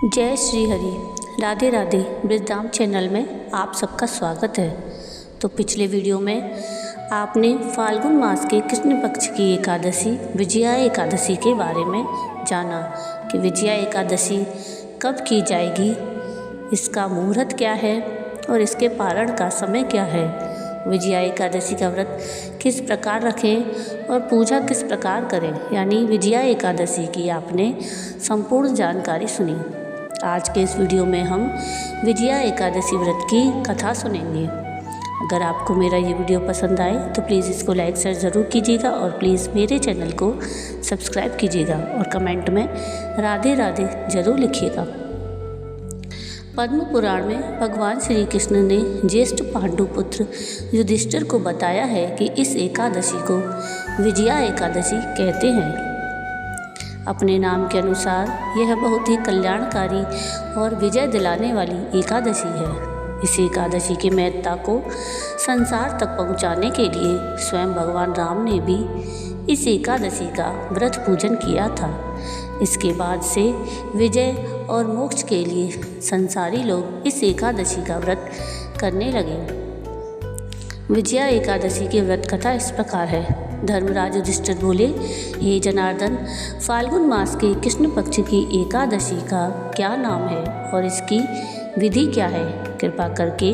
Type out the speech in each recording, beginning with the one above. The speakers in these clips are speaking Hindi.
जय श्री हरि। राधे राधे। ब्रजधाम चैनल में आप सबका स्वागत है। तो पिछले वीडियो में आपने फाल्गुन मास के कृष्ण पक्ष की एकादशी विजया एकादशी के बारे में जाना कि विजया एकादशी कब की जाएगी, इसका मुहूर्त क्या है और इसके पारण का समय क्या है, विजया एकादशी का व्रत किस प्रकार रखें और पूजा किस प्रकार करें, यानी विजया एकादशी की आपने संपूर्ण जानकारी सुनी। आज के इस वीडियो में हम विजया एकादशी व्रत की कथा सुनेंगे। अगर आपको मेरा ये वीडियो पसंद आए तो प्लीज़ इसको लाइक शेयर ज़रूर कीजिएगा और प्लीज़ मेरे चैनल को सब्सक्राइब कीजिएगा और कमेंट में राधे राधे ज़रूर लिखिएगा। पद्म पुराण में भगवान श्री कृष्ण ने ज्येष्ठ पांडुपुत्र युधिष्ठिर को बताया है कि इस एकादशी को विजया एकादशी कहते हैं। अपने नाम के अनुसार यह बहुत ही कल्याणकारी और विजय दिलाने वाली एकादशी है। इस एकादशी की महत्ता को संसार तक पहुंचाने के लिए स्वयं भगवान राम ने भी इस एकादशी का व्रत पूजन किया था। इसके बाद से विजय और मोक्ष के लिए संसारी लोग इस एकादशी का व्रत करने लगे। विजया एकादशी की व्रत कथा इस प्रकार है। धर्मराज युधिष्ठिर बोले, हे जनार्दन, फाल्गुन मास के कृष्ण पक्ष की एकादशी का क्या नाम है और इसकी विधि क्या है, कृपा करके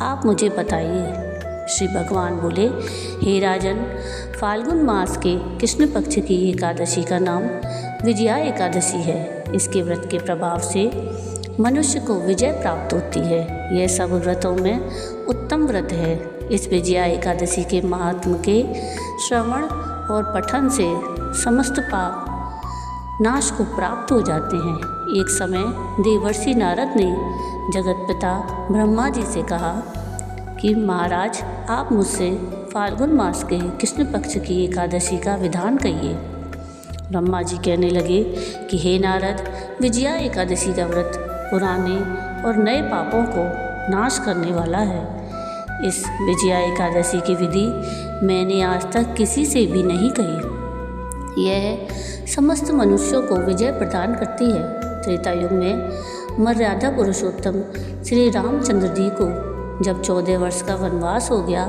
आप मुझे बताइए। श्री भगवान बोले, हे राजन, फाल्गुन मास के कृष्ण पक्ष की एकादशी का नाम विजया एकादशी है। इसके व्रत के प्रभाव से मनुष्य को विजय प्राप्त होती है। यह सब व्रतों में उत्तम व्रत है। इस विजया एकादशी के महात्म के श्रवण और पठन से समस्त पाप नाश को प्राप्त हो जाते हैं। एक समय देवर्षि नारद ने जगत पिता ब्रह्मा जी से कहा कि महाराज, आप मुझसे फाल्गुन मास के कृष्ण पक्ष की एकादशी का विधान कहिए। ब्रह्मा जी कहने लगे कि हे नारद, विजया एकादशी का व्रत पुराने और नए पापों को नाश करने वाला है। इस विजया एकादशी की विधि मैंने आज तक किसी से भी नहीं कही। यह समस्त मनुष्यों को विजय प्रदान करती है। त्रेता युग में मर्यादा पुरुषोत्तम श्री रामचंद्र जी को जब 14 वर्ष का वनवास हो गया,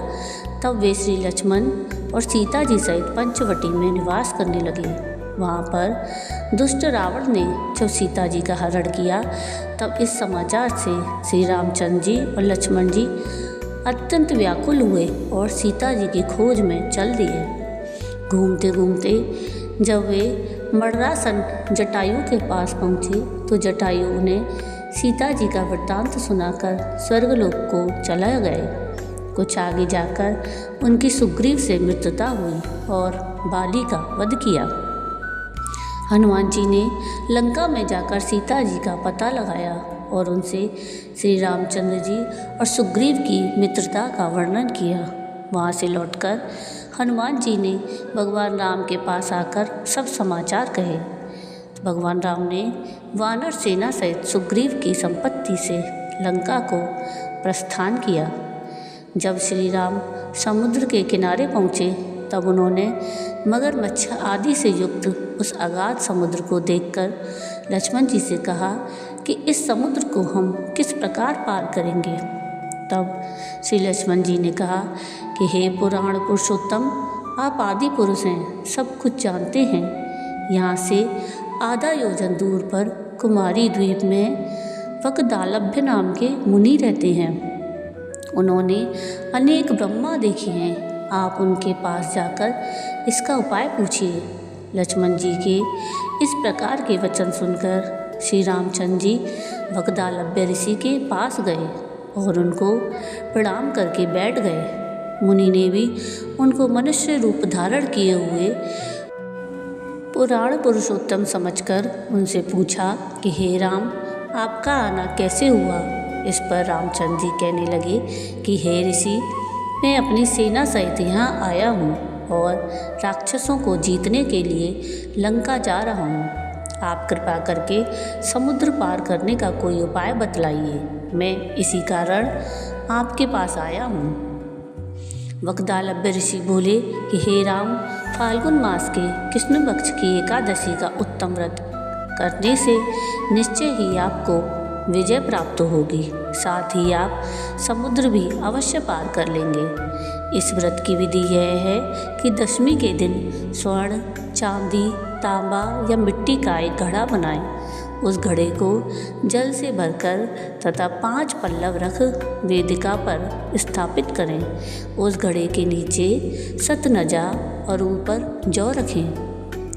तब वे श्री लक्ष्मण और सीता जी सहित पंचवटी में निवास करने लगे। वहाँ पर दुष्ट रावण ने जब सीता जी का हरण किया, तब इस समाचार से श्री रामचंद्र जी और लक्ष्मण जी अत्यंत व्याकुल हुए और सीता जी की खोज में चल दिए। घूमते घूमते जब वे मर्रासन जटायु के पास पहुँचे तो जटायु उन्हें सीता जी का वृत्तांत सुनाकर स्वर्गलोक को चला गए। कुछ आगे जाकर उनकी सुग्रीव से मित्रता हुई और बाली का वध किया। हनुमान जी ने लंका में जाकर सीता जी का पता लगाया और उनसे श्री रामचंद्र जी और सुग्रीव की मित्रता का वर्णन किया। वहाँ से लौटकर हनुमान जी ने भगवान राम के पास आकर सब समाचार कहे। भगवान राम ने वानर सेना सहित सुग्रीव की संपत्ति से लंका को प्रस्थान किया। जब श्री राम समुद्र के किनारे पहुँचे, तब उन्होंने मगरमच्छ आदि से युक्त उस अगाध समुद्र को देखकर लक्ष्मण जी से कहा कि इस समुद्र को हम किस प्रकार पार करेंगे। तब श्री लक्ष्मण जी ने कहा कि हे पुराण पुरुषोत्तम, आप आदि पुरुष हैं, सब कुछ जानते हैं। यहाँ से आधा योजन दूर पर कुमारी द्वीप में वकदालभ्य नाम के मुनि रहते हैं। उन्होंने अनेक ब्रह्मा देखे हैं। आप उनके पास जाकर इसका उपाय पूछिए। लक्ष्मण जी के इस प्रकार के वचन सुनकर श्री रामचंद्र जी वकदालभ्य ऋषि के पास गए और उनको प्रणाम करके बैठ गए। मुनि ने भी उनको मनुष्य रूप धारण किए हुए पुराण पुरुषोत्तम समझकर उनसे पूछा कि हे राम, आपका आना कैसे हुआ। इस पर रामचंद्र जी कहने लगे कि हे ऋषि, मैं अपनी सेना सहित यहाँ आया हूँ और राक्षसों को जीतने के लिए लंका जा रहा हूँ। आप कृपा करके समुद्र पार करने का कोई उपाय बतलाइए। मैं इसी कारण आपके पास आया हूँ। वकदालभ्य ऋषि बोले कि हे राम, फाल्गुन मास के कृष्ण पक्ष की एकादशी का उत्तम व्रत करने से निश्चय ही आपको विजय प्राप्त होगी। साथ ही आप समुद्र भी अवश्य पार कर लेंगे। इस व्रत की विधि यह है कि दशमी के दिन स्वर्ण, चांदी, तांबा या मिट्टी का एक घड़ा बनाएं। उस घड़े को जल से भरकर तथा 5 पल्लव रख वेदिका पर स्थापित करें। उस घड़े के नीचे सतनजा और ऊपर जौ रखें।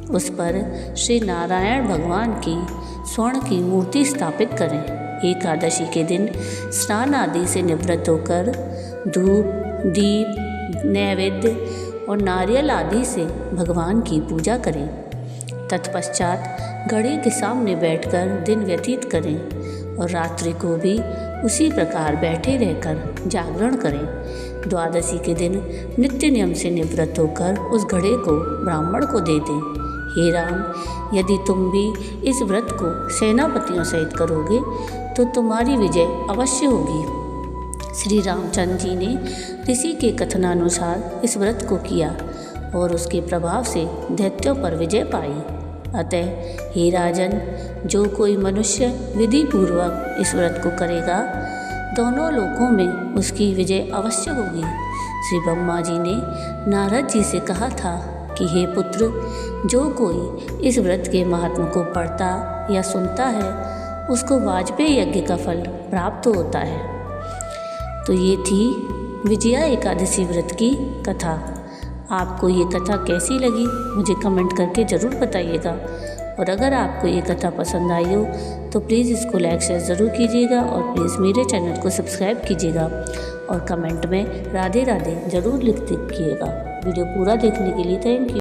उस पर श्री नारायण भगवान की स्वर्ण की मूर्ति स्थापित करें। एकादशी के दिन स्नान आदि से निवृत्त होकर धूप, दीप, नैवेद्य और नारियल आदि से भगवान की पूजा करें। तत्पश्चात घड़े के सामने बैठकर दिन व्यतीत करें और रात्रि को भी उसी प्रकार बैठे रहकर जागरण करें। द्वादशी के दिन नित्य नियम से निवृत्त होकर उस घड़े को ब्राह्मण को दे दें। हे राम, यदि तुम भी इस व्रत को सेनापतियों सहित करोगे तो तुम्हारी विजय अवश्य होगी। श्री रामचंद्र जी ने ऋषि के कथनानुसार इस व्रत को किया और उसके प्रभाव से दैत्यों पर विजय पाई। अतः हे राजन, जो कोई मनुष्य विधि पूर्वक इस व्रत को करेगा, दोनों लोकों में उसकी विजय अवश्य होगी। श्री ब्रह्मा जी ने नारद जी से कहा था कि हे पुत्र, जो कोई इस व्रत के महात्म को पढ़ता या सुनता है, उसको वाजपेयी यज्ञ का फल प्राप्त होता है। तो ये थी विजया एकादशी व्रत की कथा। आपको ये कथा कैसी लगी मुझे कमेंट करके ज़रूर बताइएगा। और अगर आपको ये कथा पसंद आई हो तो प्लीज़ इसको लाइक शेयर ज़रूर कीजिएगा और प्लीज़ मेरे चैनल को सब्सक्राइब कीजिएगा और कमेंट में राधे राधे ज़रूर लिख दीजिएगा। वीडियो पूरा देखने के लिए थैंक यू।